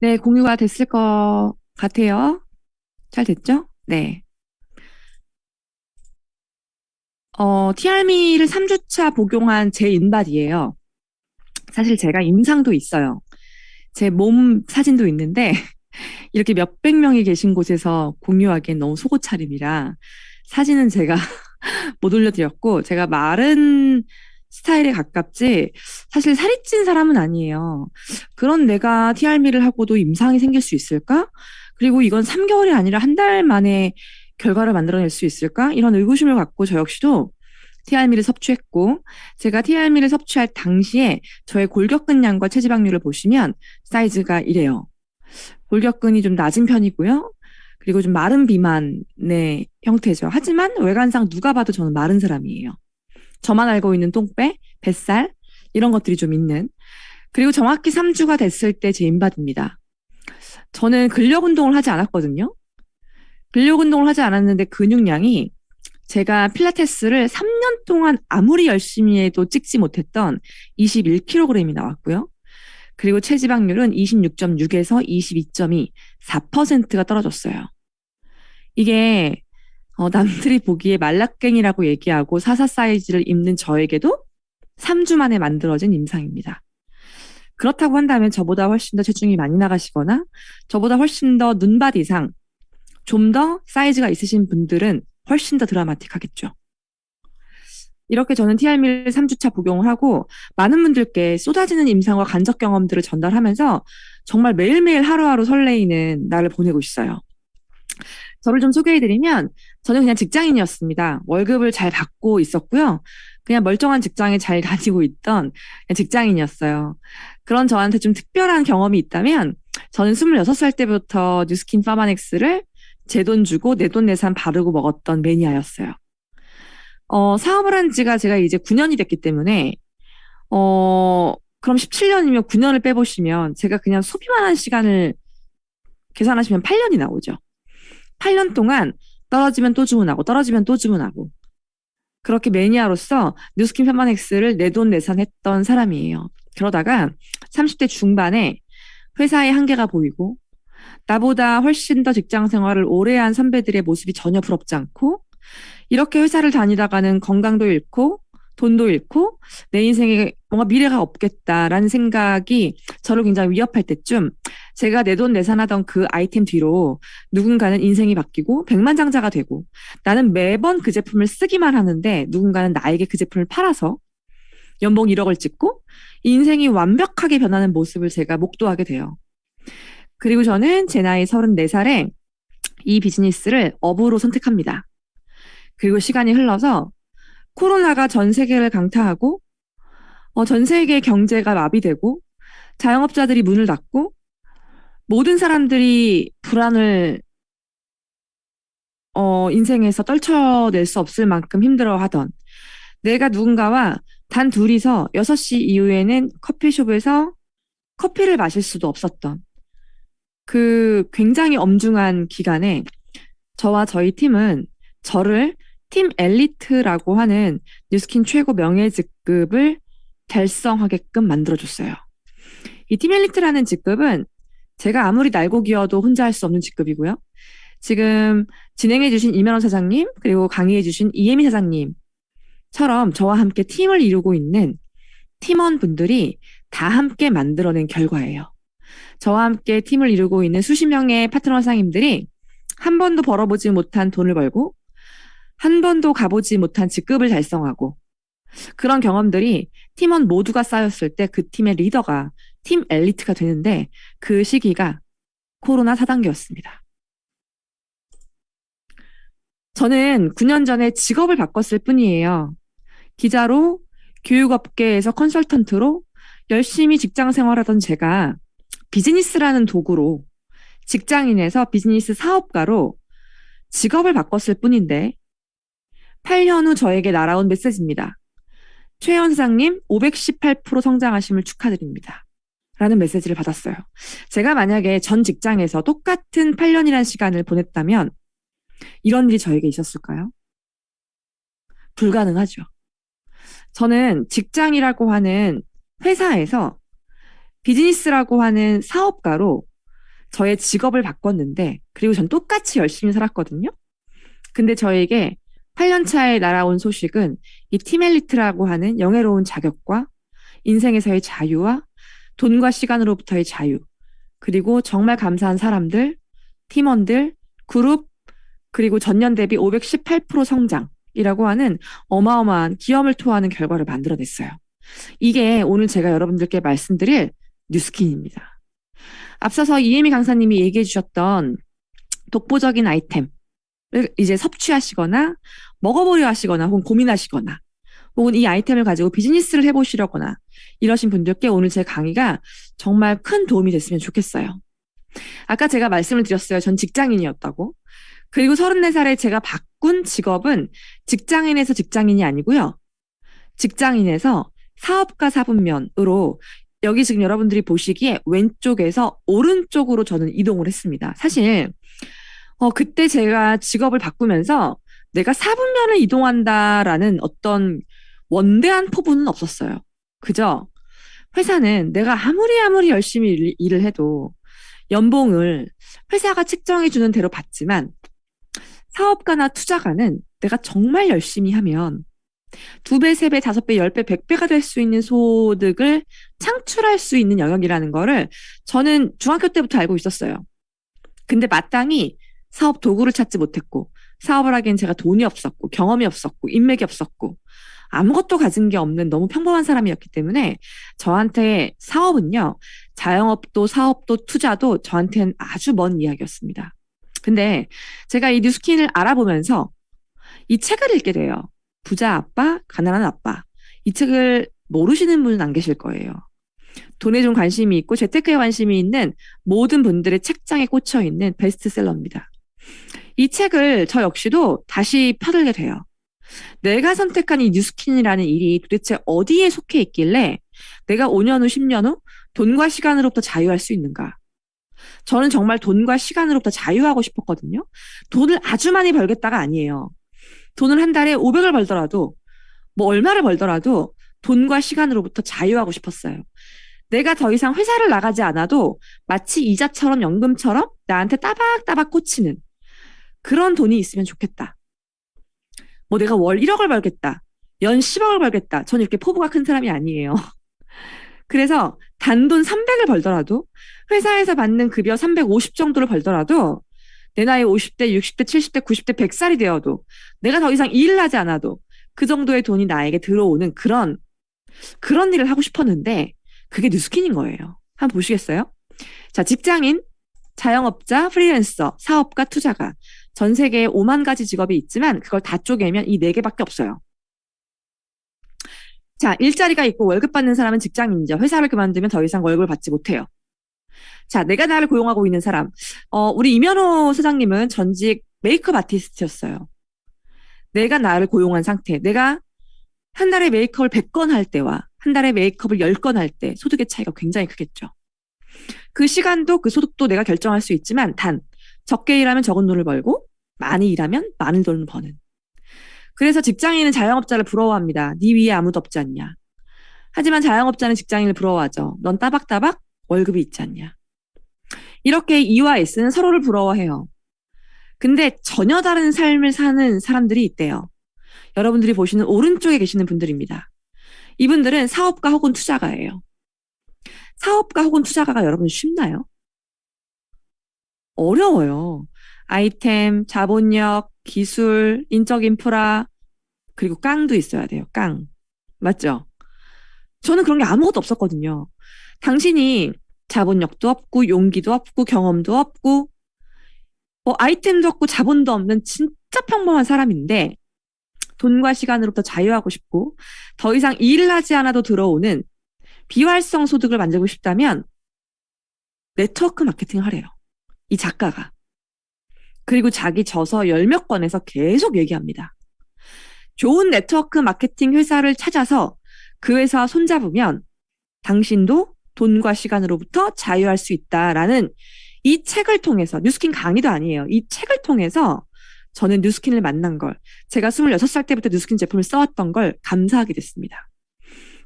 네, 공유가 됐을 것 같아요. 잘 됐죠? 네. TRM를 3주차 복용한 제 인바디예요. 사실 제가 임상도 있어요. 제 몸 사진도 있는데 이렇게 몇백 명이 계신 곳에서 공유하기엔 너무 속옷 차림이라 사진은 제가 못 올려드렸고 제가 마른 스타일에 가깝지 사실 살이 찐 사람은 아니에요. 그런 내가 TRM를 하고도 임상이 생길 수 있을까? 그리고 이건 3개월이 아니라 한 달 만에 결과를 만들어낼 수 있을까? 이런 의구심을 갖고 저 역시도 TRM를 섭취했고 제가 TRM를 섭취할 당시에 저의 골격근량과 체지방률을 보시면 사이즈가 이래요. 골격근이 좀 낮은 편이고요. 그리고 좀 마른 비만의 형태죠. 하지만 외관상 누가 봐도 저는 마른 사람이에요. 저만 알고 있는 똥배, 뱃살 이런 것들이 좀 있는. 그리고 정확히 3주가 됐을 때 제 인바디입니다. 저는 근력 운동을 하지 않았거든요. 근력 운동을 하지 않았는데 근육량이 제가 필라테스를 3년 동안 아무리 열심히 해도 찍지 못했던 21kg이 나왔고요. 그리고 체지방률은 26.6에서 22.2, 4%가 떨어졌어요. 이게 남들이 보기에 말라깽이라고 얘기하고 사사 사이즈를 입는 저에게도 3주 만에 만들어진 임상입니다. 그렇다고 한다면 저보다 훨씬 더 체중이 많이 나가시거나 저보다 훨씬 더 눈밭 이상 좀 더 사이즈가 있으신 분들은 훨씬 더 드라마틱하겠죠. 이렇게 저는 TRM를 3주차 복용을 하고 많은 분들께 쏟아지는 임상과 간접 경험들을 전달하면서 정말 매일매일 하루하루 설레이는 날을 보내고 있어요. 저를 좀 소개해드리면 저는 그냥 직장인이었습니다. 월급을 잘 받고 있었고요. 그냥 멀쩡한 직장에 잘 다니고 있던 직장인이었어요. 그런 저한테 좀 특별한 경험이 있다면 저는 26살 때부터 뉴스킨 파마넥스를 제 돈 주고 내 돈 내산 바르고 먹었던 매니아였어요. 사업을 한 지가 제가 이제 9년이 됐기 때문에 그럼 17년이면 9년을 빼보시면 제가 그냥 소비만 한 시간을 계산하시면 8년이 나오죠. 8년 동안 떨어지면 또 주문하고 떨어지면 또 주문하고 그렇게 매니아로서 뉴스킨 페마넥스를 내돈내산했던 사람이에요. 그러다가 30대 중반에 회사의 한계가 보이고 나보다 훨씬 더 직장 생활을 오래 한 선배들의 모습이 전혀 부럽지 않고 이렇게 회사를 다니다가는 건강도 잃고 돈도 잃고 내 인생에 뭔가 미래가 없겠다라는 생각이 저를 굉장히 위협할 때쯤 제가 내돈내산하던 그 아이템 뒤로 누군가는 인생이 바뀌고 백만장자가 되고 나는 매번 그 제품을 쓰기만 하는데 누군가는 나에게 그 제품을 팔아서 연봉 1억을 찍고 인생이 완벽하게 변하는 모습을 제가 목도하게 돼요. 그리고 저는 제 나이 34살에 이 비즈니스를 업으로 선택합니다. 그리고 시간이 흘러서 코로나가 전 세계를 강타하고 전 세계 경제가 마비되고 자영업자들이 문을 닫고 모든 사람들이 불안을 인생에서 떨쳐낼 수 없을 만큼 힘들어하던 내가 누군가와 단 둘이서 6시 이후에는 커피숍에서 커피를 마실 수도 없었던 그 굉장히 엄중한 기간에 저와 저희 팀은 저를 팀 엘리트라고 하는 뉴스킨 최고 명예 직급을 달성하게끔 만들어줬어요. 이 팀 엘리트라는 직급은 제가 아무리 날고 기어도 혼자 할 수 없는 직급이고요. 지금 진행해주신 이면원 사장님, 그리고 강의해주신 이혜미 사장님처럼 저와 함께 팀을 이루고 있는 팀원분들이 다 함께 만들어낸 결과예요. 저와 함께 팀을 이루고 있는 수십 명의 파트너 사장님들이 한 번도 벌어보지 못한 돈을 벌고 한 번도 가보지 못한 직급을 달성하고 그런 경험들이 팀원 모두가 쌓였을 때 그 팀의 리더가 팀 엘리트가 되는데 그 시기가 코로나 4단계였습니다. 저는 9년 전에 직업을 바꿨을 뿐이에요. 기자로 교육업계에서 컨설턴트로 열심히 직장 생활하던 제가 비즈니스라는 도구로 직장인에서 비즈니스 사업가로 직업을 바꿨을 뿐인데 8년 후 저에게 날아온 메시지입니다. 최현 사장님 518% 성장하심을 축하드립니다. 라는 메시지를 받았어요. 제가 만약에 전 직장에서 똑같은 8년이라는 시간을 보냈다면 이런 일이 저에게 있었을까요? 불가능하죠. 저는 직장이라고 하는 회사에서 비즈니스라고 하는 사업가로 저의 직업을 바꿨는데, 그리고 전 똑같이 열심히 살았거든요. 근데 저에게 8년 차에 날아온 소식은 이 팀엘리트라고 하는 영예로운 자격과 인생에서의 자유와 돈과 시간으로부터의 자유, 그리고 정말 감사한 사람들, 팀원들, 그룹, 그리고 전년 대비 518% 성장이라고 하는 어마어마한 기염을 토하는 결과를 만들어냈어요. 이게 오늘 제가 여러분들께 말씀드릴 뉴스킨입니다. 앞서서 이혜미 강사님이 얘기해 주셨던 독보적인 아이템을 이제 섭취하시거나 먹어보려 하시거나 혹은 고민하시거나 혹은 이 아이템을 가지고 비즈니스를 해보시려거나 이러신 분들께 오늘 제 강의가 정말 큰 도움이 됐으면 좋겠어요. 아까 제가 말씀을 드렸어요. 전 직장인이었다고. 그리고 34살에 제가 바꾼 직업은 직장인에서 직장인이 아니고요. 직장인에서 사업가 사분면으로 여기 지금 여러분들이 보시기에 왼쪽에서 오른쪽으로 저는 이동을 했습니다. 사실 그때 제가 직업을 바꾸면서 내가 사분면을 이동한다라는 어떤 원대한 포부는 없었어요. 그죠? 회사는 내가 아무리 열심히 일을 해도 연봉을 회사가 책정해주는 대로 받지만 사업가나 투자가는 내가 정말 열심히 하면 2배, 3배, 5배, 10배, 100배가 될 수 있는 소득을 창출할 수 있는 영역이라는 거를 저는 중학교 때부터 알고 있었어요. 근데 마땅히 사업 도구를 찾지 못했고 사업을 하기엔 제가 돈이 없었고 경험이 없었고 인맥이 없었고 아무것도 가진 게 없는 너무 평범한 사람이었기 때문에 저한테 사업은요, 자영업도 사업도 투자도 저한테는 아주 먼 이야기였습니다. 근데 제가 이 뉴스킨을 알아보면서 이 책을 읽게 돼요. 부자 아빠, 가난한 아빠. 이 책을 모르시는 분은 안 계실 거예요. 돈에 좀 관심이 있고 재테크에 관심이 있는 모든 분들의 책장에 꽂혀 있는 베스트셀러입니다. 이 책을 저 역시도 다시 펴들게 돼요. 내가 선택한 이 뉴스킨이라는 일이 도대체 어디에 속해 있길래 내가 5년 후, 10년 후 돈과 시간으로부터 자유할 수 있는가? 저는 정말 돈과 시간으로부터 자유하고 싶었거든요. 돈을 아주 많이 벌겠다가 아니에요. 돈을 한 달에 500을 벌더라도 뭐 얼마를 벌더라도 돈과 시간으로부터 자유하고 싶었어요. 내가 더 이상 회사를 나가지 않아도 마치 이자처럼 연금처럼 나한테 따박따박 꽂히는 그런 돈이 있으면 좋겠다. 뭐 내가 월 1억을 벌겠다. 연 10억을 벌겠다. 저는 이렇게 포부가 큰 사람이 아니에요. 그래서 단돈 300을 벌더라도 회사에서 받는 급여 350 정도를 벌더라도 내 나이 50대, 60대, 70대, 90대, 100살이 되어도 내가 더 이상 일을 하지 않아도 그 정도의 돈이 나에게 들어오는 그런 일을 하고 싶었는데 그게 뉴스킨인 거예요. 한번 보시겠어요? 자, 직장인, 자영업자, 프리랜서, 사업가, 투자가 전 세계에 5만 가지 직업이 있지만 그걸 다 쪼개면 이 4개밖에 없어요. 자, 일자리가 있고 월급 받는 사람은 직장인이죠. 회사를 그만두면 더 이상 월급을 받지 못해요. 자, 내가 나를 고용하고 있는 사람. 우리 이면호 사장님은 전직 메이크업 아티스트였어요. 내가 나를 고용한 상태. 내가 한 달에 메이크업을 100건 할 때와 한 달에 메이크업을 10건 할 때 소득의 차이가 굉장히 크겠죠. 그 시간도 그 소득도 내가 결정할 수 있지만 단 적게 일하면 적은 돈을 벌고 많이 일하면 많은 돈을 버는. 그래서 직장인은 자영업자를 부러워합니다. 네 위에 아무도 없지 않냐. 하지만 자영업자는 직장인을 부러워하죠. 넌 따박따박 월급이 있지 않냐. 이렇게 E와 S는 서로를 부러워해요. 근데 전혀 다른 삶을 사는 사람들이 있대요. 여러분들이 보시는 오른쪽에 계시는 분들입니다. 이분들은 사업가 혹은 투자가예요. 사업가 혹은 투자가가 여러분 쉽나요? 어려워요. 아이템, 자본력, 기술, 인적 인프라, 그리고 깡도 있어야 돼요. 깡. 맞죠? 저는 그런 게 아무것도 없었거든요. 당신이 자본력도 없고 용기도 없고 경험도 없고 아이템도 없고 자본도 없는 진짜 평범한 사람인데 돈과 시간으로부터 자유하고 싶고 더 이상 일을 하지 않아도 들어오는 비활성 소득을 만들고 싶다면 네트워크 마케팅을 하래요. 이 작가가. 그리고 자기 저서 10몇 권에서 계속 얘기합니다. 좋은 네트워크 마케팅 회사를 찾아서 그 회사와 손잡으면 당신도 돈과 시간으로부터 자유할 수 있다라는 이 책을 통해서 뉴스킨 강의도 아니에요. 이 책을 통해서 저는 뉴스킨을 만난 걸 제가 26살 때부터 뉴스킨 제품을 써왔던 걸 감사하게 됐습니다.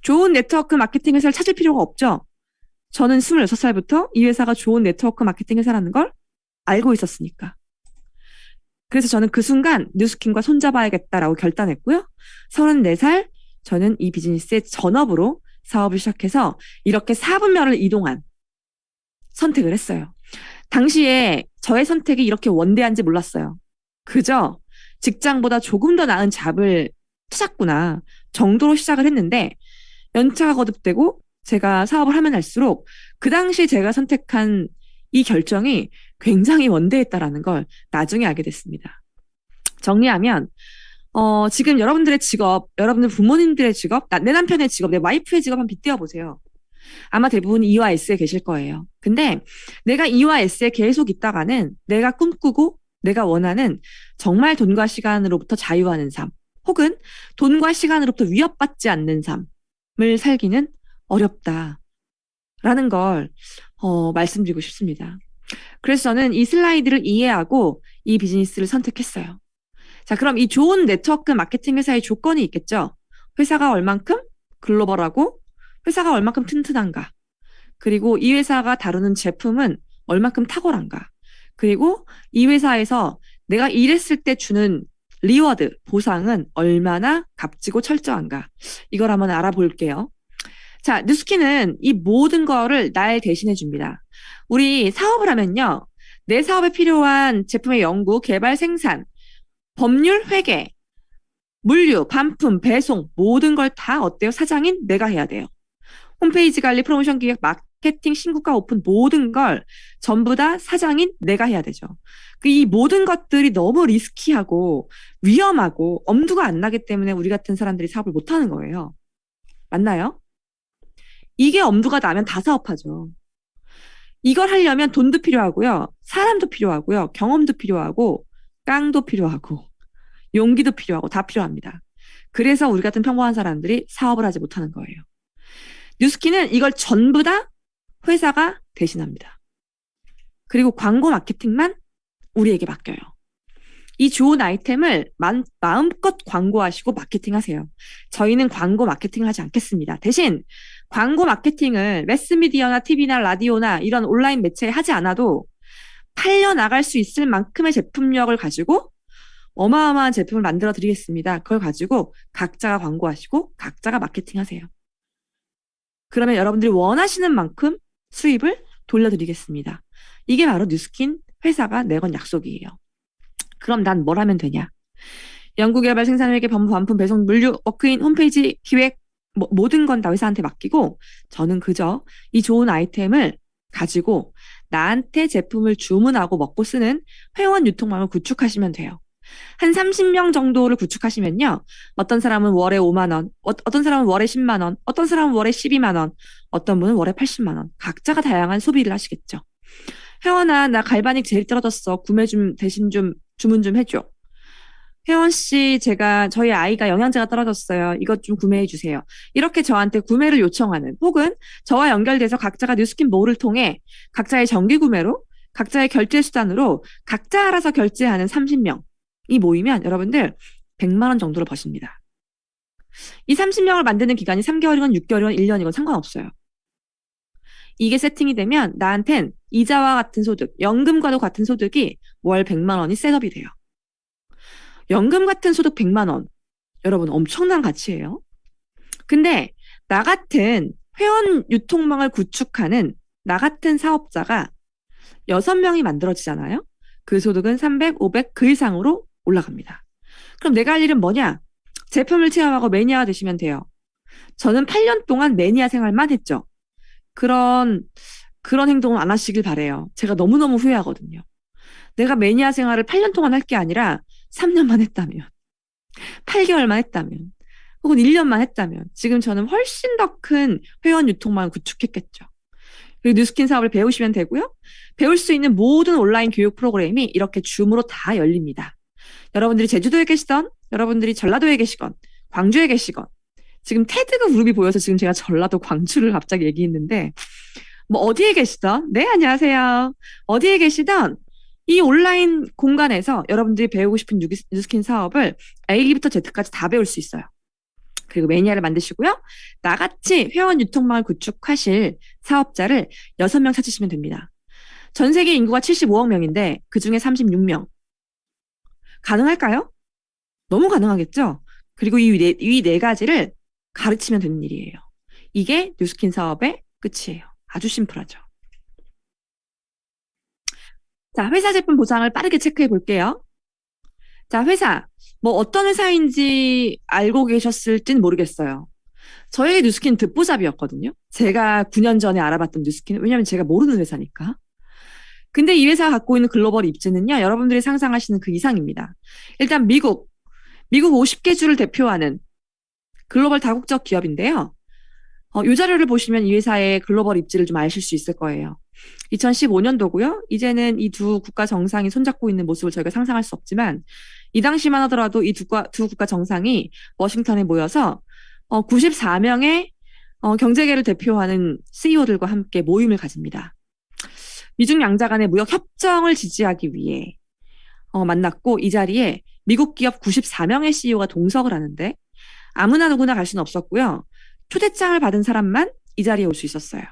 좋은 네트워크 마케팅 회사를 찾을 필요가 없죠. 저는 26살부터 이 회사가 좋은 네트워크 마케팅 회사라는 걸 알고 있었으니까. 그래서 저는 그 순간 뉴스킨과 손잡아야겠다라고 결단했고요. 34살 저는 이 비즈니스의 전업으로 사업을 시작해서 이렇게 4분면을 이동한 선택을 했어요. 당시에 저의 선택이 이렇게 원대한지 몰랐어요. 그저 직장보다 조금 더 나은 잡을 찾았구나 정도로 시작을 했는데 연차가 거듭되고 제가 사업을 하면 할수록 그 당시 제가 선택한 이 결정이 굉장히 원대했다라는 걸 나중에 알게 됐습니다. 정리하면 지금 여러분들의 직업, 여러분들 부모님들의 직업, 내 남편의 직업, 내 와이프의 직업 한번 빗대어 보세요. 아마 대부분 E와 S에 계실 거예요. 근데 내가 E와 S에 계속 있다가는 내가 꿈꾸고 내가 원하는 정말 돈과 시간으로부터 자유하는 삶, 혹은 돈과 시간으로부터 위협받지 않는 삶을 살기는 어렵다라는 걸 말씀드리고 싶습니다. 그래서 저는 이 슬라이드를 이해하고 이 비즈니스를 선택했어요. 자, 그럼 이 좋은 네트워크 마케팅 회사의 조건이 있겠죠? 회사가 얼만큼 글로벌하고 회사가 얼만큼 튼튼한가? 그리고 이 회사가 다루는 제품은 얼만큼 탁월한가? 그리고 이 회사에서 내가 일했을 때 주는 리워드, 보상은 얼마나 값지고 철저한가? 이걸 한번 알아볼게요. 자, 뉴스킨은 이 모든 거를 날 대신해 줍니다. 우리 사업을 하면요. 내 사업에 필요한 제품의 연구, 개발, 생산, 법률, 회계, 물류, 반품, 배송 모든 걸 다 어때요? 사장인 내가 해야 돼요. 홈페이지 관리, 프로모션 기획, 마케팅, 신고가 오픈 모든 걸 전부 다 사장인 내가 해야 되죠. 이 모든 것들이 너무 리스키하고 위험하고 엄두가 안 나기 때문에 우리 같은 사람들이 사업을 못하는 거예요. 맞나요? 이게 엄두가 나면 다 사업하죠. 이걸 하려면 돈도 필요하고요. 사람도 필요하고요. 경험도 필요하고 깡도 필요하고 용기도 필요하고 다 필요합니다. 그래서 우리 같은 평범한 사람들이 사업을 하지 못하는 거예요. 뉴스킨은 이걸 전부 다 회사가 대신합니다. 그리고 광고 마케팅만 우리에게 맡겨요. 이 좋은 아이템을 마음껏 광고하시고 마케팅하세요. 저희는 광고 마케팅을 하지 않겠습니다. 대신 광고 마케팅을 매스미디어나 TV나 라디오나 이런 온라인 매체에 하지 않아도 팔려나갈 수 있을 만큼의 제품력을 가지고 어마어마한 제품을 만들어 드리겠습니다. 그걸 가지고 각자가 광고하시고 각자가 마케팅하세요. 그러면 여러분들이 원하시는 만큼 수입을 돌려드리겠습니다. 이게 바로 뉴스킨 회사가 내건 약속이에요. 그럼 난 뭘 하면 되냐? 연구개발, 생산회계, 법무, 반품, 배송, 물류, 워크인, 홈페이지, 기획 모든 건 다 회사한테 맡기고 저는 그저 이 좋은 아이템을 가지고 나한테 제품을 주문하고 먹고 쓰는 회원 유통망을 구축하시면 돼요. 한 30명 정도를 구축하시면요. 어떤 사람은 월에 5만 원, 어떤 사람은 월에 10만 원, 어떤 사람은 월에 12만 원, 어떤 분은 월에 80만 원. 각자가 다양한 소비를 하시겠죠. 혜원아, 나 갈바닉 제일 떨어졌어. 구매 좀 대신 좀 주문 좀 해줘. 혜원 씨, 저희 아이가 영양제가 떨어졌어요. 이것 좀 구매해 주세요. 이렇게 저한테 구매를 요청하는 혹은 저와 연결돼서 각자가 뉴스킨 몰을 통해 각자의 정기 구매로 각자의 결제 수단으로 각자 알아서 결제하는 30명이 모이면 여러분들 100만 원 정도를 버십니다. 이 30명을 만드는 기간이 3개월이건 6개월이건 1년이건 상관없어요. 이게 세팅이 되면 나한텐 이자와 같은 소득, 연금과도 같은 소득이 월 100만 원이 셋업이 돼요. 연금 같은 소득 100만 원. 여러분 엄청난 가치예요. 근데 나 같은 회원 유통망을 구축하는 나 같은 사업자가 6명이 만들어지잖아요. 그 소득은 300, 500 그 이상으로 올라갑니다. 그럼 내가 할 일은 뭐냐? 제품을 체험하고 매니아가 되시면 돼요. 저는 8년 동안 매니아 생활만 했죠. 그런 행동을 안 하시길 바래요. 제가 너무너무 후회하거든요. 내가 매니아 생활을 8년 동안 할 게 아니라 3년만 했다면, 8개월만 했다면, 혹은 1년만 했다면 지금 저는 훨씬 더 큰 회원 유통망을 구축했겠죠. 그리고 뉴스킨 사업을 배우시면 되고요. 배울 수 있는 모든 온라인 교육 프로그램이 이렇게 줌으로 다 열립니다. 여러분들이 제주도에 계시던, 여러분들이 전라도에 계시건, 광주에 계시건, 지금 테드가 그룹이 보여서 지금 제가 전라도 광주를 갑자기 얘기했는데 어디에 계시던, 네, 안녕하세요. 어디에 계시던 이 온라인 공간에서 여러분들이 배우고 싶은 뉴스킨 사업을 A부터 Z까지 다 배울 수 있어요. 그리고 매니아를 만드시고요. 나같이 회원 유통망을 구축하실 사업자를 6명 찾으시면 됩니다. 전 세계 인구가 75억 명인데 그중에 36명. 가능할까요? 너무 가능하겠죠? 그리고 이 네 가지를 가르치면 되는 일이에요. 이게 뉴스킨 사업의 끝이에요. 아주 심플하죠. 자, 회사 제품 보상을 빠르게 체크해 볼게요. 자, 회사. 뭐 어떤 회사인지 알고 계셨을진 모르겠어요. 저희 뉴스킨 듣보잡이었거든요. 제가 9년 전에 알아봤던 뉴스킨. 왜냐면 제가 모르는 회사니까. 근데 이 회사가 갖고 있는 글로벌 입지는요, 여러분들이 상상하시는 그 이상입니다. 일단 미국 50개 주를 대표하는 글로벌 다국적 기업인데요. 이 자료를 보시면 이 회사의 글로벌 입지를 좀 아실 수 있을 거예요. 2015년도고요. 이제는 이 두 국가 정상이 손잡고 있는 모습을 저희가 상상할 수 없지만 이 당시만 하더라도 이 두 국가 정상이 워싱턴에 모여서 94명의 경제계를 대표하는 CEO들과 함께 모임을 가집니다. 미중 양자 간의 무역 협정을 지지하기 위해 만났고 이 자리에 미국 기업 94명의 CEO가 동석을 하는데 아무나 누구나 갈 수는 없었고요. 초대장을 받은 사람만 이 자리에 올 수 있었어요.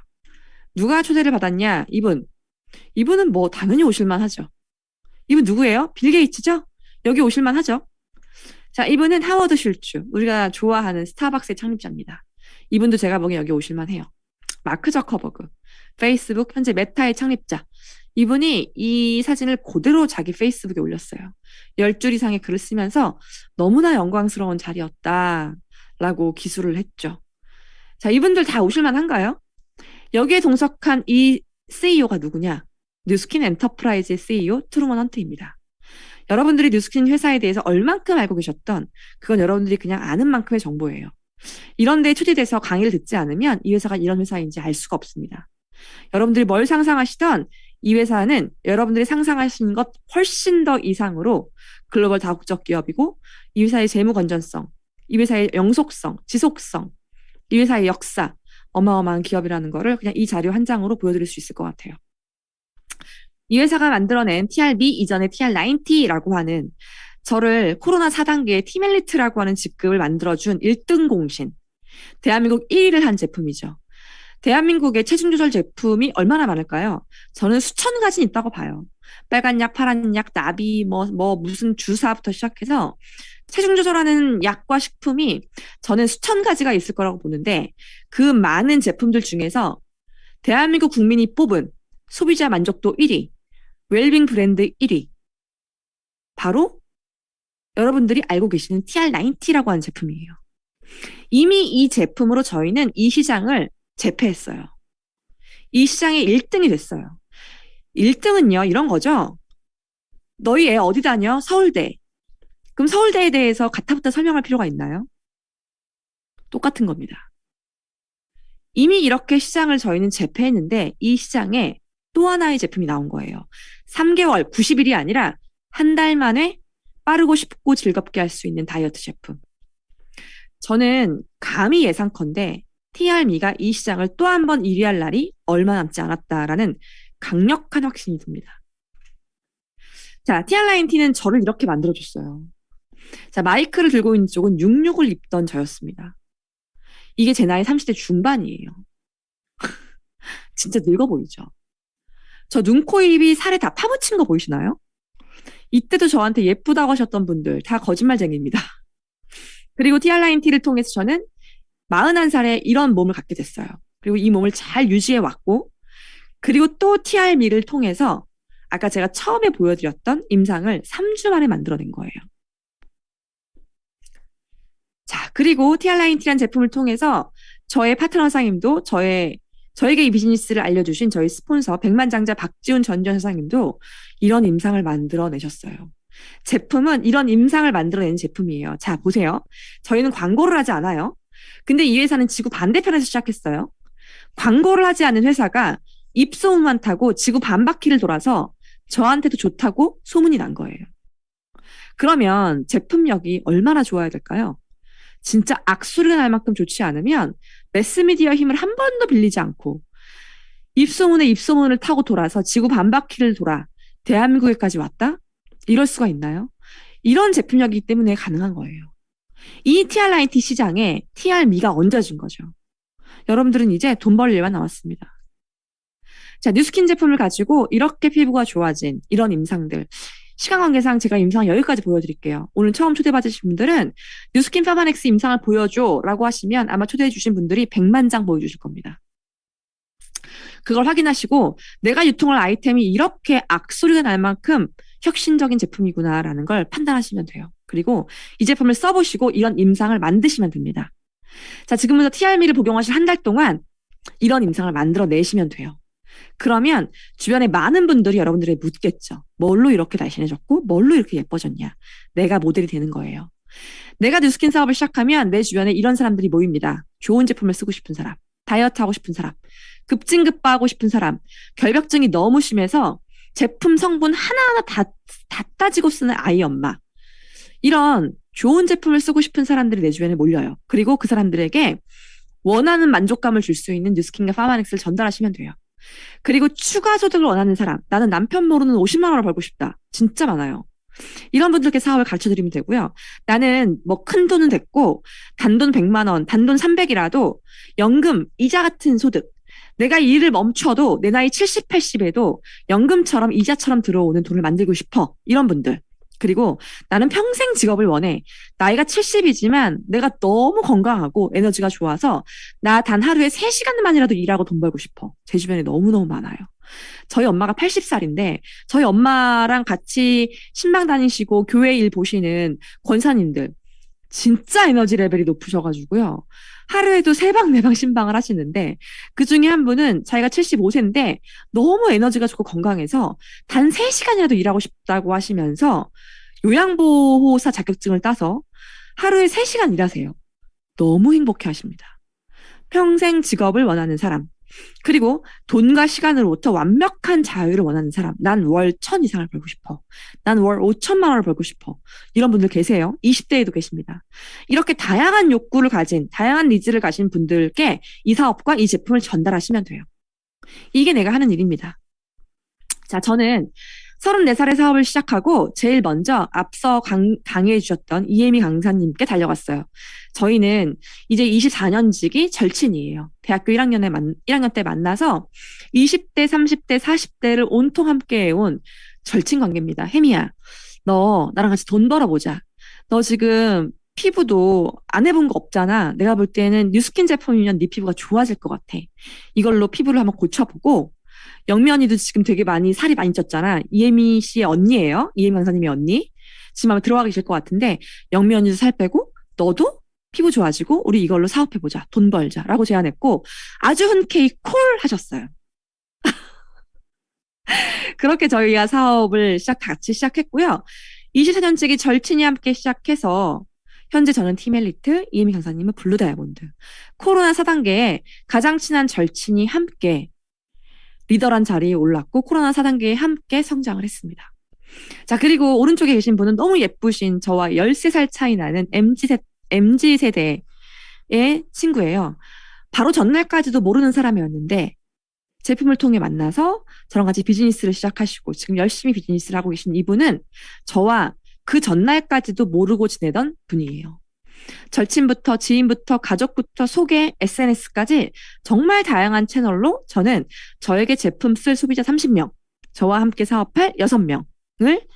누가 초대를 받았냐? 이분은 뭐 당연히 오실만 하죠. 이분 누구예요? 빌 게이츠죠? 여기 오실만 하죠. 자, 이분은 하워드 슐츠. 우리가 좋아하는 스타벅스의 창립자입니다. 이분도 제가 보기엔 여기 오실만 해요. 마크 저커버그. 페이스북 현재 메타의 창립자. 이분이 이 사진을 그대로 자기 페이스북에 올렸어요. 10줄 이상의 글을 쓰면서 너무나 영광스러운 자리였다라고 기술을 했죠. 자, 이분들 다 오실만 한가요? 여기에 동석한 이 CEO가 누구냐? 뉴스킨 엔터프라이즈의 CEO 트루먼 헌트입니다. 여러분들이 뉴스킨 회사에 대해서 얼만큼 알고 계셨던 그건 여러분들이 그냥 아는 만큼의 정보예요. 이런 데에 초대돼서 강의를 듣지 않으면 이 회사가 이런 회사인지 알 수가 없습니다. 여러분들이 뭘 상상하시던 이 회사는 여러분들이 상상하시는 것 훨씬 더 이상으로 글로벌 다국적 기업이고 이 회사의 재무 건전성, 이 회사의 영속성, 지속성, 이 회사의 역사, 어마어마한 기업이라는 거를 그냥 이 자료 한 장으로 보여드릴 수 있을 것 같아요. 이 회사가 만들어낸 TRB 이전의 TR90라고 하는 저를 코로나 4단계의 티멜리트라고 하는 직급을 만들어준 1등 공신. 대한민국 1위를 한 제품이죠. 대한민국의 체중 조절 제품이 얼마나 많을까요? 저는 수천 가지 있다고 봐요. 빨간 약, 파란 약, 나비, 무슨 주사부터 시작해서 체중 조절하는 약과 식품이 저는 수천 가지가 있을 거라고 보는데 그 많은 제품들 중에서 대한민국 국민이 뽑은 소비자 만족도 1위, 웰빙 브랜드 1위. 바로 여러분들이 알고 계시는 TR90라고 하는 제품이에요. 이미 이 제품으로 저희는 이 시장을 제패했어요. 이 시장의 1등이 됐어요. 1등은요, 이런 거죠. 너희 애 어디 다녀? 서울대. 그럼 서울대에 대해서 가타부터 설명할 필요가 있나요? 똑같은 겁니다. 이미 이렇게 시장을 저희는 제패했는데 이 시장에 또 하나의 제품이 나온 거예요. 3개월, 90일이 아니라 한 달 만에 빠르고 쉽고 즐겁게 할 수 있는 다이어트 제품. 저는 감히 예상컨대 TRM이가 이 시장을 또 한 번 1위 할 날이 얼마 남지 않았다라는 강력한 확신이 듭니다. 자, TR90는 저를 이렇게 만들어줬어요. 자, 마이크를 들고 있는 쪽은 66을 입던 저였습니다. 이게 제 나이 30대 중반이에요. 진짜 늙어 보이죠? 저 눈, 코, 입이 살에 다 파묻힌 거 보이시나요? 이때도 저한테 예쁘다고 하셨던 분들 다 거짓말쟁이입니다. 그리고 TR90를 통해서 저는 41살에 이런 몸을 갖게 됐어요. 그리고 이 몸을 잘 유지해 왔고 그리고 또 TRM를 통해서 아까 제가 처음에 보여드렸던 임상을 3주 만에 만들어낸 거예요. 자, 그리고 TR90라는 제품을 통해서 저의 파트너 사장님도 저에게 이 비즈니스를 알려주신 저희 스폰서 백만장자 박지훈 전 사장님도 이런 임상을 만들어내셨어요. 제품은 이런 임상을 만들어낸 제품이에요. 자, 보세요. 저희는 광고를 하지 않아요. 근데 이 회사는 지구 반대편에서 시작했어요. 광고를 하지 않은 회사가 입소문만 타고 지구 반바퀴를 돌아서 저한테도 좋다고 소문이 난 거예요. 그러면 제품력이 얼마나 좋아야 될까요? 진짜 악수를 날 만큼 좋지 않으면 매스미디어 힘을 한 번도 빌리지 않고 입소문에 입소문을 타고 돌아서 지구 반바퀴를 돌아 대한민국에까지 왔다? 이럴 수가 있나요? 이런 제품력이기 때문에 가능한 거예요. 이 TRIT 시장에 TRM가 얹어진 거죠. 여러분들은 이제 돈 벌 일만 남았습니다. 자, 뉴스킨 제품을 가지고 이렇게 피부가 좋아진 이런 임상들. 시간 관계상 제가 임상 여기까지 보여드릴게요. 오늘 처음 초대받으신 분들은 뉴스킨 파바넥스 임상을 보여줘 라고 하시면 아마 초대해 주신 분들이 100만 장 보여주실 겁니다. 그걸 확인하시고 내가 유통할 아이템이 이렇게 악소리가 날 만큼 혁신적인 제품이구나라는 걸 판단하시면 돼요. 그리고 이 제품을 써보시고 이런 임상을 만드시면 됩니다. 자, 지금부터 TRM를 복용하실 한 달 동안 이런 임상을 만들어 내시면 돼요. 그러면 주변에 많은 분들이 여러분들에게 묻겠죠. 뭘로 이렇게 날씬해졌고 뭘로 이렇게 예뻐졌냐. 내가 모델이 되는 거예요. 내가 뉴스킨 사업을 시작하면 내 주변에 이런 사람들이 모입니다. 좋은 제품을 쓰고 싶은 사람, 다이어트 하고 싶은 사람, 급진급파하고 싶은 사람, 결벽증이 너무 심해서 제품 성분 하나하나 다 따지고 쓰는 아이 엄마. 이런 좋은 제품을 쓰고 싶은 사람들이 내 주변에 몰려요. 그리고 그 사람들에게 원하는 만족감을 줄 수 있는 뉴스킨과 파마넥스를 전달하시면 돼요. 그리고 추가 소득을 원하는 사람, 나는 남편 모르는 50만 원을 벌고 싶다. 진짜 많아요. 이런 분들께 사업을 가르쳐 드리면 되고요. 나는 뭐 큰 돈은 됐고 단돈 100만 원, 단돈 300이라도 연금, 이자 같은 소득. 내가 이 일을 멈춰도 내 나이 70, 80에도 연금처럼 이자처럼 들어오는 돈을 만들고 싶어. 이런 분들. 그리고 나는 평생 직업을 원해. 나이가 70이지만 내가 너무 건강하고 에너지가 좋아서 나 단 하루에 3시간만이라도 일하고 돈 벌고 싶어. 제 주변에 너무너무 많아요. 저희 엄마가 80살인데 저희 엄마랑 같이 신방 다니시고 교회 일 보시는 권사님들 진짜 에너지 레벨이 높으셔가지고요. 하루에도 3방, 4방 신방을 하시는데 그 중에 한 분은 자기가 75세인데 너무 에너지가 좋고 건강해서 단 3시간이라도 일하고 싶다고 하시면서 요양보호사 자격증을 따서 하루에 3시간 일하세요. 너무 행복해 하십니다. 평생 직업을 원하는 사람. 그리고 돈과 시간으로부터 완벽한 자유를 원하는 사람. 난 월 1,000 이상을 벌고 싶어. 난 월 5천만 원을 벌고 싶어. 이런 분들 계세요. 20대에도 계십니다. 이렇게 다양한 욕구를 가진, 다양한 니즈를 가진 분들께 이 사업과 이 제품을 전달하시면 돼요. 이게 내가 하는 일입니다. 자, 저는 34살에 사업을 시작하고 제일 먼저 앞서 강의해 주셨던 이혜미 강사님께 달려갔어요. 저희는 이제 24년직이 절친이에요. 대학교 1학년 때 만나서 20대, 30대, 40대를 온통 함께 해온 절친 관계입니다. 혜미야, 너 나랑 같이 돈 벌어보자. 너 지금 피부도 안 해본 거 없잖아. 내가 볼 때는 뉴스킨 제품이면 네 피부가 좋아질 것 같아. 이걸로 피부를 한번 고쳐보고 영미 언니도 지금 되게 살이 많이 쪘잖아. 이혜미 씨의 언니예요. 이혜미 강사님의 언니. 지금 아마 들어가 계실 것 같은데 영미 언니도 살 빼고 너도 피부 좋아지고 우리 이걸로 사업해보자. 돈 벌자. 라고 제안했고 아주 흔쾌히 콜 하셨어요. 그렇게 저희가 사업을 같이 시작했고요. 24년째기 절친이 함께 시작해서 현재 저는 팀엘리트, 이혜미 강사님은 블루 다이아몬드. 코로나 4단계에 가장 친한 절친이 함께 리더란 자리에 올랐고 코로나 4단계에 함께 성장을 했습니다. 자, 그리고 오른쪽에 계신 분은 너무 예쁘신 저와 13살 차이 나는 MZ세대의 친구예요. 바로 전날까지도 모르는 사람이었는데 제품을 통해 만나서 저랑 같이 비즈니스를 시작하시고 지금 열심히 비즈니스를 하고 계신 이분은 저와 그 전날까지도 모르고 지내던 분이에요. 절친부터 지인부터 가족부터 소개, SNS까지 정말 다양한 채널로 저는 저에게 제품 쓸 소비자 30명, 저와 함께 사업할 6명을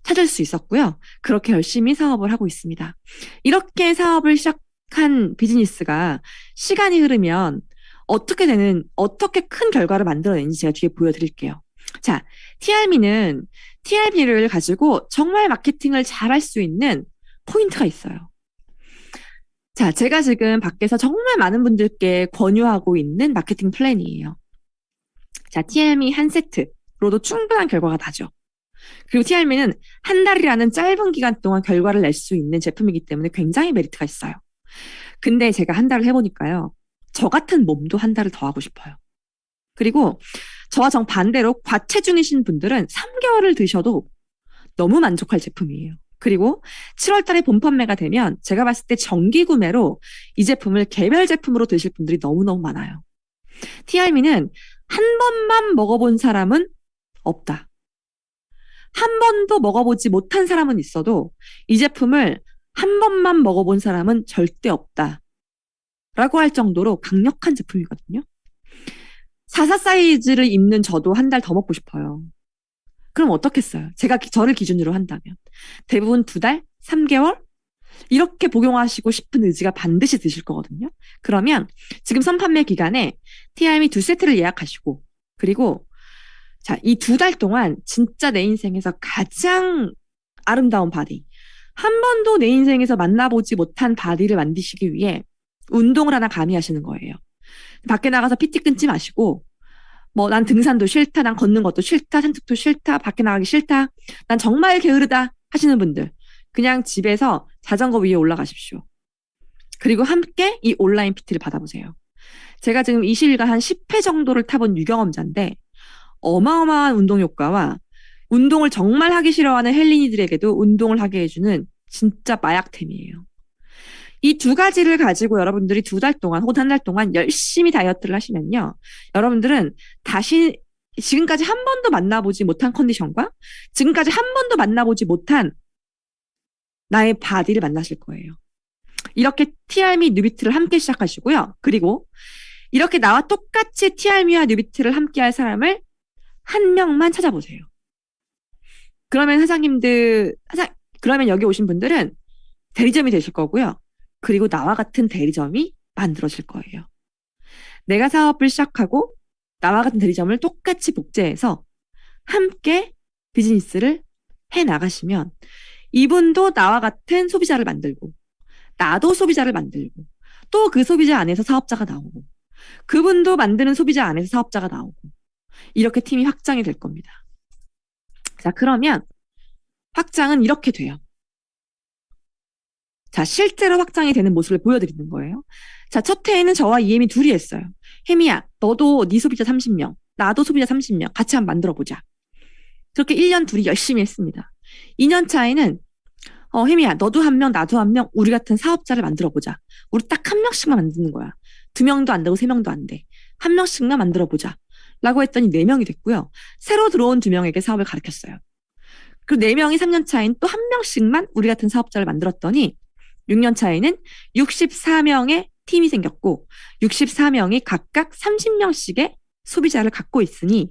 찾을 수 있었고요. 그렇게 열심히 사업을 하고 있습니다. 이렇게 사업을 시작한 비즈니스가 시간이 흐르면 어떻게 큰 결과를 만들어내는지 제가 뒤에 보여드릴게요. 자, TRM를 가지고 정말 마케팅을 잘할 수 있는 포인트가 있어요. 자, 제가 지금 밖에서 정말 많은 분들께 권유하고 있는 마케팅 플랜이에요. 자, TRM이 한 세트로도 충분한 결과가 나죠. 그리고 TRM은 한 달이라는 짧은 기간 동안 결과를 낼 수 있는 제품이기 때문에 굉장히 메리트가 있어요. 근데 제가 한 달을 해보니까요. 저 같은 몸도 한 달을 더 하고 싶어요. 그리고 저와 정반대로 과체중이신 분들은 3개월을 드셔도 너무 만족할 제품이에요. 그리고 7월 달에 본 판매가 되면 제가 봤을 때 정기 구매로 이 제품을 개별 제품으로 드실 분들이 너무너무 많아요. TRM는 한 번만 먹어본 사람은 없다. 한 번도 먹어보지 못한 사람은 있어도 이 제품을 한 번만 먹어본 사람은 절대 없다. 라고 할 정도로 강력한 제품이거든요. 44 사이즈를 입는 저도 한 달 더 먹고 싶어요. 그럼 어떻겠어요? 저를 기준으로 한다면. 대부분 2달, 3개월? 이렇게 복용하시고 싶은 의지가 반드시 드실 거거든요. 그러면 지금 선판매 기간에 TRM 2세트를 예약하시고, 그리고 자, 이 2달 동안 진짜 내 인생에서 가장 아름다운 바디, 한 번도 내 인생에서 만나보지 못한 바디를 만드시기 위해 운동을 하나 가미하시는 거예요. 밖에 나가서 PT 끊지 마시고, 뭐, 난 등산도 싫다, 난 걷는 것도 싫다, 산책도 싫다, 밖에 나가기 싫다, 난 정말 게으르다 하시는 분들, 그냥 집에서 자전거 위에 올라가십시오. 그리고 함께 이 온라인 PT를 받아보세요. 제가 지금 20일간 한 10회 정도를 타본 유경험자인데, 어마어마한 운동 효과와 운동을 정말 하기 싫어하는 헬린이들에게도 운동을 하게 해주는 진짜 마약템이에요. 이 2가지를 가지고 여러분들이 2달 동안 혹은 한 달 동안 열심히 다이어트를 하시면요. 여러분들은 다시 지금까지 한 번도 만나보지 못한 컨디션과 지금까지 한 번도 만나보지 못한 나의 바디를 만나실 거예요. 이렇게 TRM이 뉴비트를 함께 시작하시고요. 그리고 이렇게 나와 똑같이 TRM이와 뉴비트를 함께 할 사람을 한 명만 찾아보세요. 그러면 그러면 여기 오신 분들은 대리점이 되실 거고요. 그리고 나와 같은 대리점이 만들어질 거예요. 내가 사업을 시작하고 나와 같은 대리점을 똑같이 복제해서 함께 비즈니스를 해 나가시면 이분도 나와 같은 소비자를 만들고 나도 소비자를 만들고 또 그 소비자 안에서 사업자가 나오고 그분도 만드는 소비자 안에서 사업자가 나오고 이렇게 팀이 확장이 될 겁니다. 자, 그러면 확장은 이렇게 돼요. 자, 실제로 확장이 되는 모습을 보여드리는 거예요. 자, 첫 해에는 저와 이혜미 둘이 했어요. 혜미야, 너도 네 소비자 30명, 나도 소비자 30명 같이 한번 만들어보자. 그렇게 1년 둘이 열심히 했습니다. 2년 차에는 혜미야, 너도 1명, 나도 1명, 우리 같은 사업자를 만들어보자. 우리 딱 1명씩만 만드는 거야. 2명도 안 되고 3명도 안 돼. 1명씩만 만들어보자. 라고 했더니 4명이 됐고요. 새로 들어온 2명에게 사업을 가르쳤어요. 그리고 4명이 3년 차에는 또 1명씩만 우리 같은 사업자를 만들었더니 6년 차에는 64명의 팀이 생겼고 64명이 각각 30명씩의 소비자를 갖고 있으니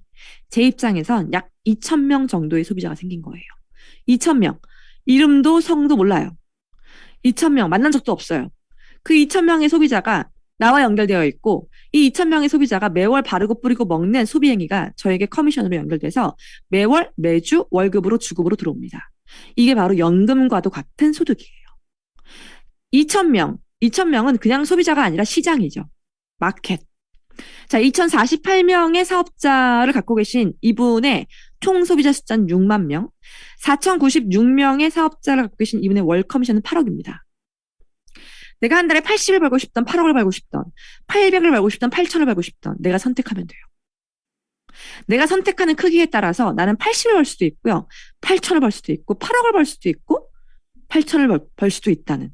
제 입장에선 약 2,000명 정도의 소비자가 생긴 거예요. 2,000명. 이름도 성도 몰라요. 2,000명 만난 적도 없어요. 그 2,000명의 소비자가 나와 연결되어 있고 이 2,000명의 소비자가 매월 바르고 뿌리고 먹는 소비 행위가 저에게 커미션으로 연결돼서 매월 매주 월급으로 주급으로 들어옵니다. 이게 바로 연금과도 같은 소득이에요. 2,000명은 그냥 소비자가 아니라 시장이죠. 마켓. 자, 2,048명의 사업자를 갖고 계신 이분의 총 소비자 숫자는 6만 명, 4,096명의 사업자를 갖고 계신 이분의 월 커미션은 8억입니다. 내가 한 달에 80을 벌고 싶던 8억을 벌고 싶던 800을 벌고 싶던 8,000을 벌고 싶던 내가 선택하면 돼요. 내가 선택하는 크기에 따라서 나는 80을 벌 수도 있고요. 8,000을 벌 수도 있고 8억을 벌 수도 있고 8,000을 벌 수도 있다는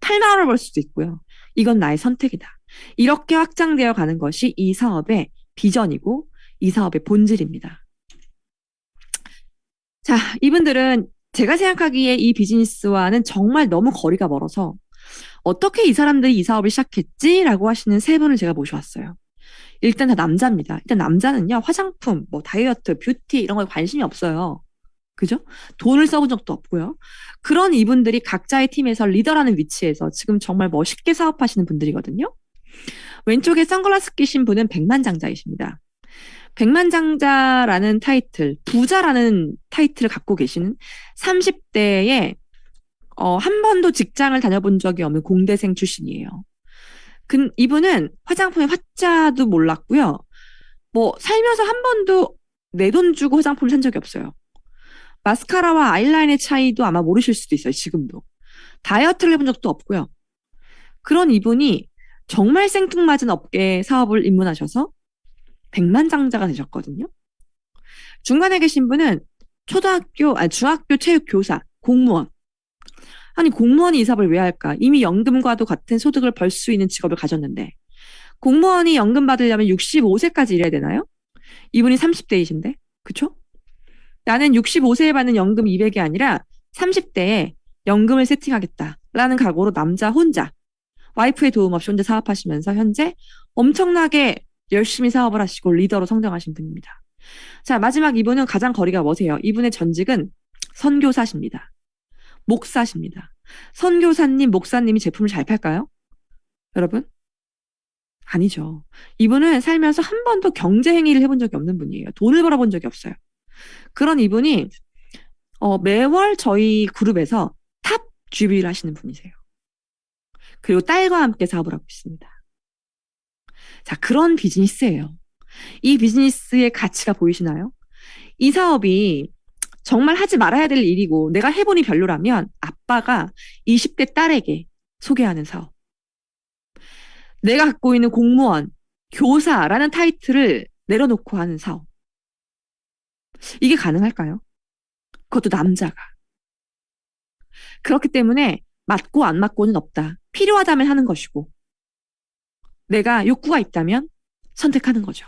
8만 원을 벌 수도 있고요. 이건 나의 선택이다. 이렇게 확장되어 가는 것이 이 사업의 비전이고 이 사업의 본질입니다. 자, 이분들은 제가 생각하기에 이 비즈니스와는 정말 너무 거리가 멀어서 어떻게 이 사람들이 이 사업을 시작했지라고 하시는 3분을 제가 모셔왔어요. 일단 다 남자입니다. 일단 남자는요, 화장품, 뭐 다이어트, 뷰티 이런 거에 관심이 없어요. 그죠? 돈을 써본 적도 없고요. 그런 이분들이 각자의 팀에서 리더라는 위치에서 지금 정말 멋있게 사업하시는 분들이거든요. 왼쪽에 선글라스 끼신 분은 백만장자이십니다. 백만장자라는 타이틀, 부자라는 타이틀을 갖고 계시는 30대에 한 번도 직장을 다녀본 적이 없는 공대생 출신이에요. 이분은 화장품의 화자도 몰랐고요. 뭐 살면서 한 번도 내 돈 주고 화장품을 산 적이 없어요. 마스카라와 아이라인의 차이도 아마 모르실 수도 있어요. 지금도. 다이어트를 해본 적도 없고요. 그런 이분이 정말 생뚱맞은 업계에 사업을 입문하셔서 백만장자가 되셨거든요. 중간에 계신 분은 중학교 체육 교사, 공무원. 아니, 공무원이 이 사업을 왜 할까? 이미 연금과도 같은 소득을 벌 수 있는 직업을 가졌는데 공무원이 연금 받으려면 65세까지 일해야 되나요? 이분이 30대이신데, 그쵸? 나는 65세에 받는 연금 200이 아니라 30대에 연금을 세팅하겠다. 라는 각오로 남자 혼자, 와이프의 도움 없이 혼자 사업하시면서 현재 엄청나게 열심히 사업을 하시고 리더로 성장하신 분입니다. 자, 마지막 이분은 가장 거리가 머세요. 이분의 전직은 선교사십니다. 목사십니다. 선교사님, 목사님이 제품을 잘 팔까요? 여러분? 아니죠. 이분은 살면서 한 번도 경제 행위를 해본 적이 없는 분이에요. 돈을 벌어본 적이 없어요. 그런 이분이 매월 저희 그룹에서 탑 GB를 하시는 분이세요. 그리고 딸과 함께 사업을 하고 있습니다. 자, 그런 비즈니스예요. 이 비즈니스의 가치가 보이시나요? 이 사업이 정말 하지 말아야 될 일이고 내가 해보니 별로라면 아빠가 20대 딸에게 소개하는 사업. 내가 갖고 있는 공무원, 교사라는 타이틀을 내려놓고 하는 사업. 이게 가능할까요? 그것도 남자가. 그렇기 때문에 맞고 안 맞고는 없다. 필요하다면 하는 것이고 내가 욕구가 있다면 선택하는 거죠.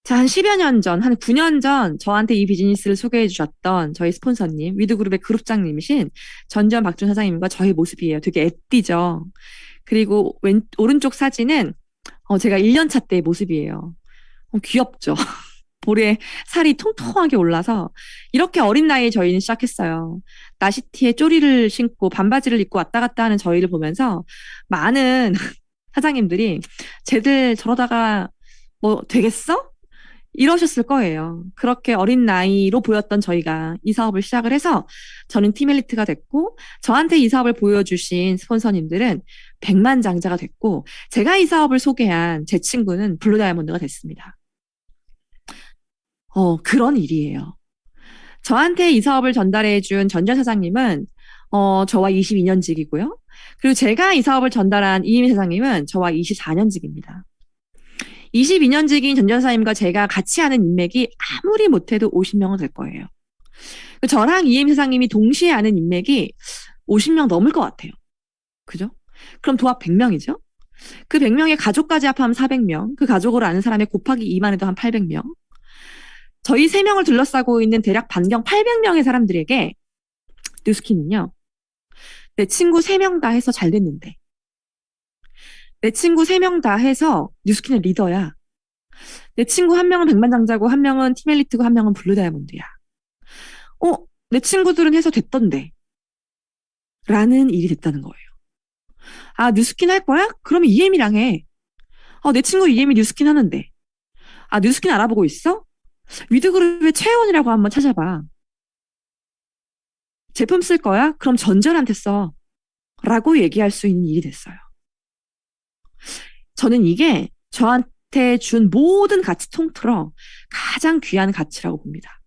자, 한 10여 년 전, 한 9년 전 저한테 이 비즈니스를 소개해 주셨던 저희 스폰서님, 위드그룹의 그룹장님이신 전지현 박준 사장님과 저의 모습이에요. 되게 애띠죠. 그리고 오른쪽 사진은 제가 1년 차 때의 모습이에요. 귀엽죠. 볼에 살이 통통하게 올라서 이렇게 어린 나이에 저희는 시작했어요. 나시티에 쪼리를 신고 반바지를 입고 왔다 갔다 하는 저희를 보면서 많은 사장님들이 쟤들 저러다가 뭐 되겠어? 이러셨을 거예요. 그렇게 어린 나이로 보였던 저희가 이 사업을 시작을 해서 저는 팀 엘리트가 됐고 저한테 이 사업을 보여주신 스폰서님들은 백만장자가 됐고 제가 이 사업을 소개한 제 친구는 블루 다이아몬드가 됐습니다. 그런 일이에요. 저한테 이 사업을 전달해 준 전전 사장님은 저와 22년직이고요. 그리고 제가 이 사업을 전달한 이희미 사장님은 저와 24년직입니다. 22년직인 전전 사장님과 제가 같이 하는 인맥이 아무리 못해도 50명은 될 거예요. 저랑 이희미 사장님이 동시에 하는 인맥이 50명 넘을 것 같아요. 그죠? 그럼 도합 100명이죠? 그 100명의 가족까지 합하면 400명, 그 가족을 아는 사람의 곱하기 2만 해도 한 800명. 저희 3명을 둘러싸고 있는 대략 반경 800명의 사람들에게 뉴스킨은요. 내 친구 3명 다 해서 잘 됐는데 내 친구 3명 다 해서 뉴스킨의 리더야. 내 친구 한 명은 백만장자고 한 명은 팀 엘리트고 한 명은 블루 다이아몬드야. 내 친구들은 해서 됐던데 라는 일이 됐다는 거예요. 아, 뉴스킨 할 거야? 그러면 이엠이랑 해. 내 친구 이엠이 뉴스킨 하는데. 아, 뉴스킨 알아보고 있어? 위드그룹의 최혜원이라고 한번 찾아봐. 제품 쓸 거야? 그럼 전전한테 써. 라고 얘기할 수 있는 일이 됐어요. 저는 이게 저한테 준 모든 가치 통틀어 가장 귀한 가치라고 봅니다.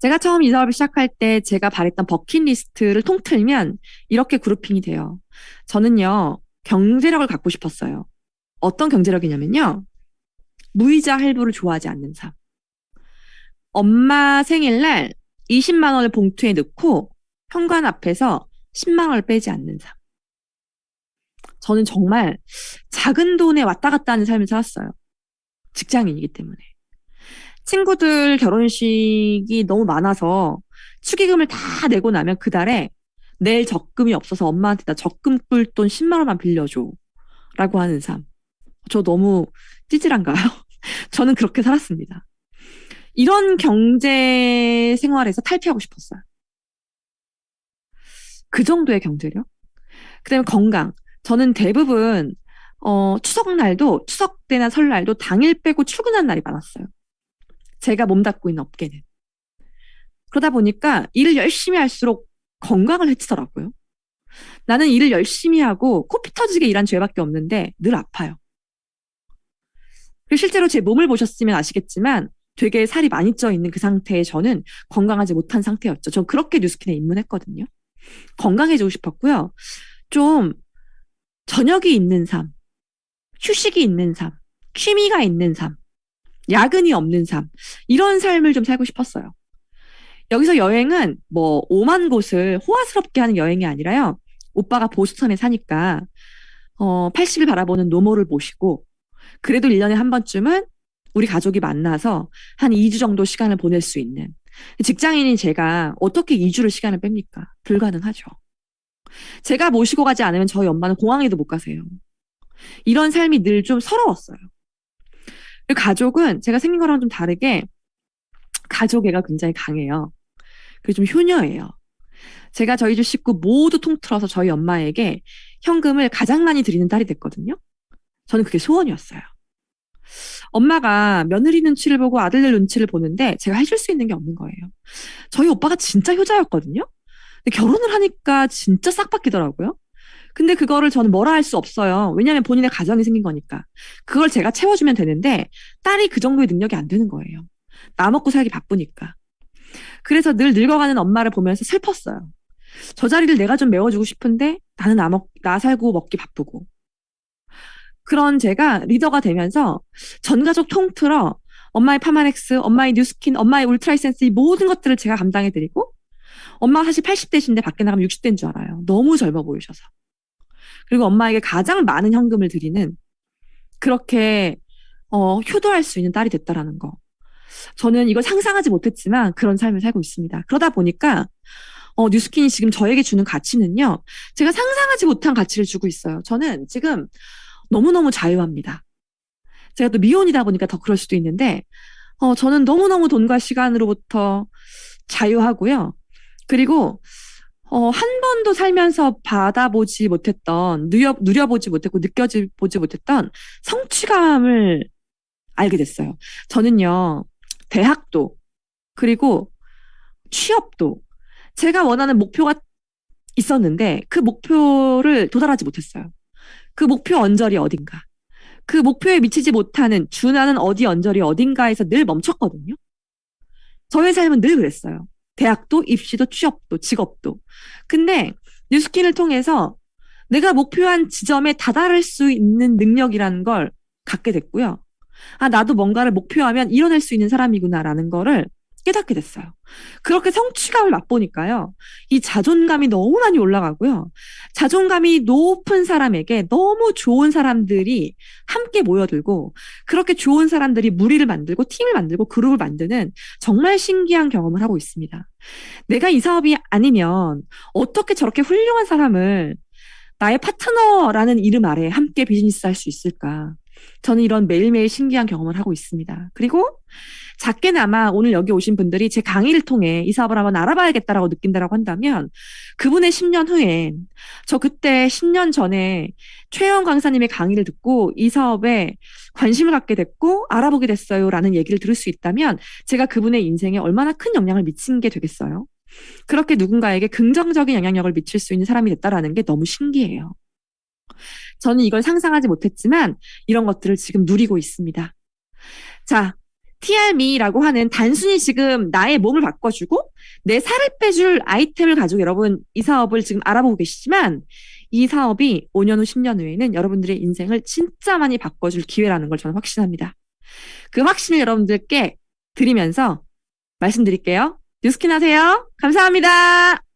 제가 처음 이 사업을 시작할 때 제가 바랬던 버킷리스트를 통틀면 이렇게 그룹핑이 돼요. 저는요, 경제력을 갖고 싶었어요. 어떤 경제력이냐면요. 무이자 할부를 좋아하지 않는 삶. 엄마 생일날 20만 원을 봉투에 넣고 현관 앞에서 10만 원을 빼지 않는 삶. 저는 정말 작은 돈에 왔다 갔다 하는 삶을 살았어요. 직장인이기 때문에. 친구들 결혼식이 너무 많아서 축의금을 다 내고 나면 그달에 낼 적금이 없어서 엄마한테 나 적금 꿀돈 10만 원만 빌려줘. 라고 하는 삶. 저 너무 찌질한가요? 저는 그렇게 살았습니다. 이런 경제 생활에서 탈피하고 싶었어요. 그 정도의 경제력. 그다음에 건강. 저는 대부분 추석 때나 설날도 당일 빼고 출근한 날이 많았어요. 제가 몸담고 있는 업계는. 그러다 보니까 일을 열심히 할수록 건강을 해치더라고요. 나는 일을 열심히 하고 코피 터지게 일한 죄밖에 없는데 늘 아파요. 그리고 실제로 제 몸을 보셨으면 아시겠지만 되게 살이 많이 쪄 있는 그 상태에 저는 건강하지 못한 상태였죠. 전 그렇게 뉴스킨에 입문했거든요. 건강해지고 싶었고요. 좀 저녁이 있는 삶, 휴식이 있는 삶, 취미가 있는 삶, 야근이 없는 삶, 이런 삶을 좀 살고 싶었어요. 여기서 여행은 뭐 5만 곳을 호화스럽게 하는 여행이 아니라요. 오빠가 보스턴에 사니까 80일 바라보는 노모를 모시고 그래도 1년에 한 번쯤은 우리 가족이 만나서 한 2주 정도 시간을 보낼 수 있는 직장인인 제가 어떻게 2주를 시간을 뺍니까? 불가능하죠. 제가 모시고 가지 않으면 저희 엄마는 공항에도 못 가세요. 이런 삶이 늘 좀 서러웠어요. 그리고 가족은 제가 생긴 거랑 좀 다르게 가족애가 굉장히 강해요. 그리고 좀 효녀예요. 제가 저희 집 식구 모두 통틀어서 저희 엄마에게 현금을 가장 많이 드리는 딸이 됐거든요. 저는 그게 소원이었어요. 엄마가 며느리 눈치를 보고 아들들 눈치를 보는데 제가 해줄 수 있는 게 없는 거예요. 저희 오빠가 진짜 효자였거든요. 근데 결혼을 하니까 진짜 싹 바뀌더라고요. 근데 그거를 저는 뭐라 할 수 없어요. 왜냐하면 본인의 가정이 생긴 거니까. 그걸 제가 채워주면 되는데 딸이 그 정도의 능력이 안 되는 거예요. 나 먹고 살기 바쁘니까. 그래서 늘 늙어가는 엄마를 보면서 슬펐어요. 저 자리를 내가 좀 메워주고 싶은데 나는 나 살고 먹기 바쁘고. 그런 제가 리더가 되면서 전 가족 통틀어 엄마의 파마렉스, 엄마의 뉴스킨, 엄마의 울트라이센스 이 모든 것들을 제가 감당해드리고 엄마가 사실 80대신데 밖에 나가면 60대인 줄 알아요. 너무 젊어 보이셔서. 그리고 엄마에게 가장 많은 현금을 드리는 그렇게 효도할 수 있는 딸이 됐다라는 거. 저는 이걸 상상하지 못했지만 그런 삶을 살고 있습니다. 그러다 보니까 뉴스킨이 지금 저에게 주는 가치는요. 제가 상상하지 못한 가치를 주고 있어요. 저는 지금 너무너무 자유합니다. 제가 또 미혼이다 보니까 더 그럴 수도 있는데 저는 너무너무 돈과 시간으로부터 자유하고요. 그리고 한 번도 살면서 받아보지 못했던, 누려보지 못했고, 느껴보지 못했던 성취감을 알게 됐어요. 저는요, 대학도, 그리고 취업도, 제가 원하는 목표가 있었는데, 그 목표를 도달하지 못했어요. 그 목표 언저리 어딘가. 그 목표에 미치지 못하는 준하는 어디 언저리 어딘가에서 늘 멈췄거든요. 저의 삶은 늘 그랬어요. 대학도, 입시도, 취업도, 직업도. 근데 뉴스킨을 통해서 내가 목표한 지점에 다다를 수 있는 능력이라는 걸 갖게 됐고요. 아, 나도 뭔가를 목표하면 이뤄낼 수 있는 사람이구나라는 거를 깨닫게 됐어요. 그렇게 성취감을 맛보니까요. 이 자존감이 너무 많이 올라가고요. 자존감이 높은 사람에게 너무 좋은 사람들이 함께 모여들고 그렇게 좋은 사람들이 무리를 만들고 팀을 만들고 그룹을 만드는 정말 신기한 경험을 하고 있습니다. 내가 이 사업이 아니면 어떻게 저렇게 훌륭한 사람을 나의 파트너라는 이름 아래 함께 비즈니스 할 수 있을까? 저는 이런 매일매일 신기한 경험을 하고 있습니다. 그리고 작게나마 오늘 여기 오신 분들이 제 강의를 통해 이 사업을 한번 알아봐야겠다라고 느낀다라고 한다면 그분의 10년 후에 저 그때 10년 전에 최영 강사님의 강의를 듣고 이 사업에 관심을 갖게 됐고 알아보게 됐어요라는 얘기를 들을 수 있다면 제가 그분의 인생에 얼마나 큰 영향을 미친 게 되겠어요. 그렇게 누군가에게 긍정적인 영향력을 미칠 수 있는 사람이 됐다라는 게 너무 신기해요. 저는 이걸 상상하지 못했지만 이런 것들을 지금 누리고 있습니다. 자, TRM이라고 하는 단순히 지금 나의 몸을 바꿔주고 내 살을 빼줄 아이템을 가지고 여러분 이 사업을 지금 알아보고 계시지만 이 사업이 5년 후, 10년 후에는 여러분들의 인생을 진짜 많이 바꿔줄 기회라는 걸 저는 확신합니다. 그 확신을 여러분들께 드리면서 말씀드릴게요. 뉴스킨 하세요. 감사합니다.